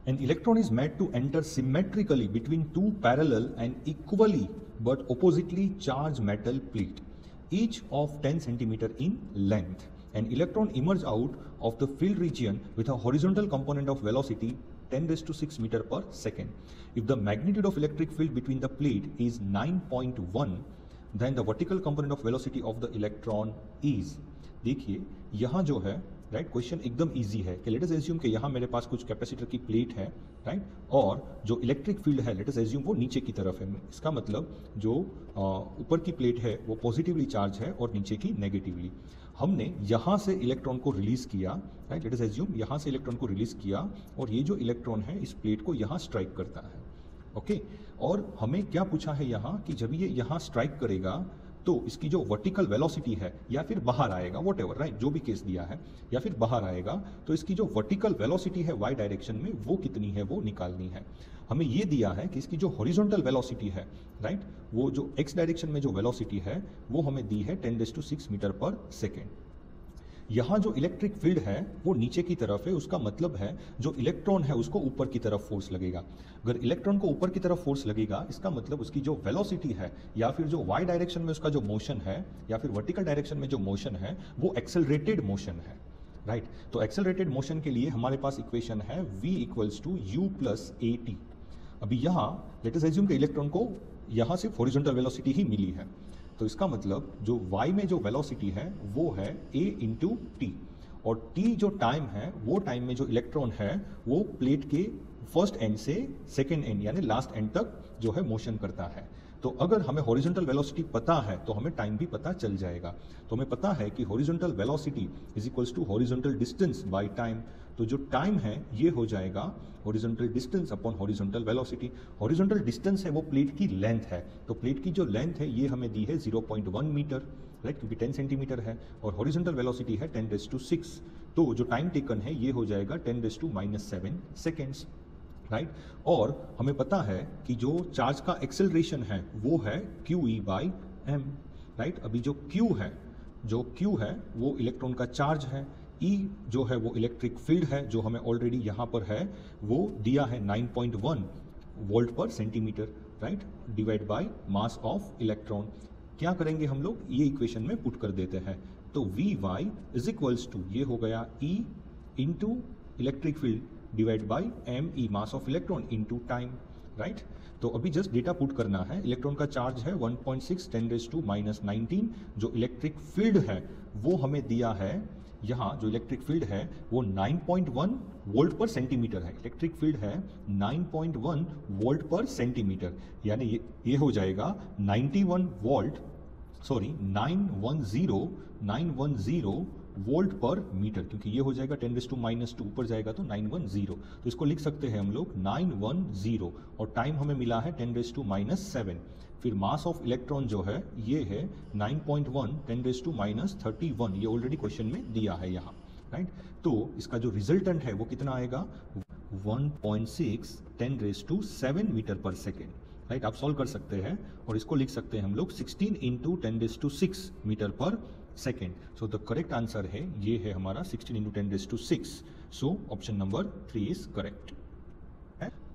An electron is made to enter symmetrically between two parallel and equally but oppositely charged metal plate, each of 10 centimeter in length. An electron emerges out of the field region with a horizontal component of velocity 10 raised to 6 meter per second. If the magnitude of electric field between the plate is 9.1, then the vertical component of velocity of the electron is. देखिए यहाँ जो है right question एकदम easy है कि let us assume कि यहाँ मेरे पास कुछ कैपेसिटर की प्लेट है राइट और जो इलेक्ट्रिक फील्ड है लेट अस एज्यूम वो नीचे की तरफ है। इसका मतलब जो ऊपर की प्लेट है वो पॉजिटिवली चार्ज है और नीचे की नेगेटिवली। हमने यहाँ से इलेक्ट्रॉन को रिलीज किया राइट, लेट अस एज्यूम यहाँ से इलेक्ट्रॉन को रिलीज किया और ये जो इलेक्ट्रॉन है इस प्लेट को यहाँ स्ट्राइक करता है। ओके और हमें क्या पूछा है यहाँ कि जब ये यहाँ स्ट्राइक करेगा तो इसकी जो वर्टिकल वेलोसिटी है या फिर बाहर आएगा वॉट एवर राइट, जो भी केस दिया है या फिर बाहर आएगा तो इसकी जो वर्टिकल वेलोसिटी है वाई डायरेक्शन में वो कितनी है वो निकालनी है। हमें ये दिया है कि इसकी जो हॉरिजॉन्टल वेलोसिटी है राइट, वो जो एक्स डायरेक्शन में जो वेलोसिटी है वो हमें दी है 10⁻⁶ मीटर पर सेकेंड। यहाँ जो इलेक्ट्रिक फील्ड है वो नीचे की तरफ है, उसका मतलब है जो इलेक्ट्रॉन है उसको ऊपर की तरफ फोर्स लगेगा। अगर इलेक्ट्रॉन को ऊपर की तरफ फोर्स लगेगा इसका मतलब उसकी जो वेलोसिटी है या फिर जो वाई डायरेक्शन में उसका जो मोशन है या फिर वर्टिकल डायरेक्शन में जो मोशन है वो एक्सेलरेटेड मोशन है राइट। तो एक्सेलरेटेड मोशन के लिए हमारे पास इक्वेशन है v = u + at। अभी यहाँ लेट अस एज्यूम कि इलेक्ट्रॉन को यहाँ सिर्फ हॉरिजॉन्टल वेलोसिटी ही मिली है, तो इसका मतलब जो y में जो वेलोसिटी है वो है a × t और t जो टाइम है वो टाइम में जो इलेक्ट्रॉन है वो प्लेट के फर्स्ट एंड से सेकेंड एंड यानी लास्ट एंड तक जो है मोशन करता है। तो अगर हमें हॉरिजॉन्टल वेलोसिटी पता है तो हमें टाइम भी पता चल जाएगा। तो हमें पता है कि horizontal velocity = horizontal distance by time. तो जो टाइम है ये हो जाएगा horizontal distance upon horizontal velocity. Horizontal distance है वो प्लेट की लेंथ है, तो प्लेट की जो लेंथ है ये हमें दी है 0.1 मीटर राइट, क्योंकि 10 सेंटीमीटर है और हॉरिजॉन्टल वेलोसिटी है 10⁻⁶। तो जो टाइम टेकन है ये हो जाएगा 10⁻⁻7 सेकेंड्स राइट। और हमें पता है कि जो चार्ज का एक्सेलरेशन है वो है QE/m राइट। अभी जो Q है वो इलेक्ट्रॉन का चार्ज है, E जो है वो इलेक्ट्रिक फील्ड है जो हमें ऑलरेडी यहाँ पर है वो दिया है 9.1 वोल्ट पर centimetre right, divide by mass of electron. क्या करेंगे हम लोग, ये इक्वेशन में पुट कर देते हैं। तो Vy = ये हो गया E × electric field divide by me mass of electron into time right. तो अभी जस्ट डेटा पुट करना है। इलेक्ट्रॉन का चार्ज है 1.6 10⁻⁻19। जो इलेक्ट्रिक फील्ड है वो हमें दिया है, यहाँ जो इलेक्ट्रिक फील्ड है वो 9.1 वोल्ट पर सेंटीमीटर है। इलेक्ट्रिक फील्ड है 9.1 वोल्ट पर सेंटीमीटर, यानी ये हो जाएगा 910 वोल्ट पर मीटर, क्योंकि ये हो जाएगा 10⁻⁻2 ऊपर जाएगा तो 910। तो इसको लिख सकते हैं हम लोग 910 और टाइम हमें मिला है 10⁻⁷। फिर मास ऑफ इलेक्ट्रॉन जो है ये है 9.1 10⁻31, ये ऑलरेडी क्वेश्चन में दिया है यहाँ राइट। तो इसका जो रिजल्टेंट है वो कितना आएगा 1.6 10⁷ मीटर पर सेकेंड राइट। आप सॉल्व कर सकते हैं और इसको लिख सकते हैं हम लोग 16 × 10⁶ मीटर पर second. So the correct answer है ये है हमारा 16 × 10⁶। So option number 3 is correct.